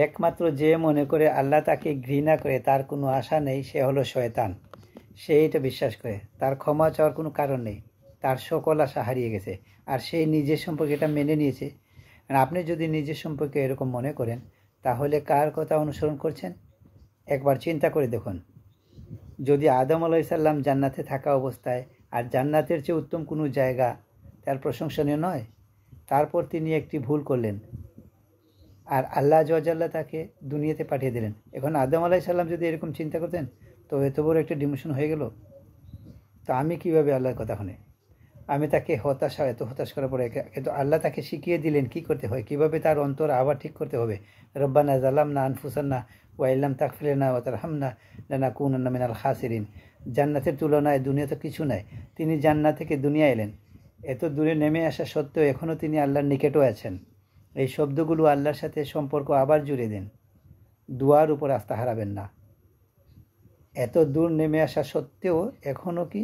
একমাত্র যে মনে করে আল্লাহ তাকে ঘৃণা করে, তার কোনো আশা নেই, সে হলো শয়তান। সে এটা বিশ্বাস করে তার ক্ষমা চাওয়ার কোনো কারণ নেই, তার সকল আশা হারিয়ে গেছে, আর সেই নিজের সম্পর্কে এটা মেনে নিয়েছে। আর আপনি যদি নিজের সম্পর্কে এরকম মনে করেন, তাহলে কার কথা অনুসরণ করছেন একবার চিন্তা করে দেখুন। যদি আদম আলাইসাল্লাম জান্নাতে থাকা অবস্থায়, আর জান্নাতের চেয়ে উত্তম কোনো জায়গা তার প্রশংসনীয় নয়, তারপর তিনি একটি ভুল করলেন আর আল্লাহ জওয়াজাল্লাহ তাকে দুনিয়াতে পাঠিয়ে দিলেন। এখন আদম আলাইসাল্লাম যদি এরকম চিন্তা করতেন, তো এত বড় একটা ডিমোশন হয়ে গেল, তো আমি কিভাবে আল্লাহর কথা শুনে? আমি তাকে এত হতাশ করার পরে, কিন্তু আল্লাহ তাকে শিখিয়ে দিলেন কি করতে হয়, কিভাবে তার অন্তর আবার ঠিক করতে হবে। রব্বানা জালামনা আনফুসান্না ওয়া ইল্লাম তাগফির লানা ওয়া তারহামনা লানাকুনান্না মিনাল খাসিরিন। জান্নাতের তুলনায় দুনিয়া তো কিছু নাই। তিনি জান্নাত থেকে দুনিয়া এলেন, এত দূরে নেমে আসা সত্ত্বেও এখনও তিনি আল্লাহর নিকটও আছেন। এই শব্দগুলো আল্লাহর সাথে সম্পর্ক আবার জুড়ে দেন। দুয়ার উপর আস্থা হারাবেন না। এত দূর নেমে আসা সত্ত্বেও এখনও কি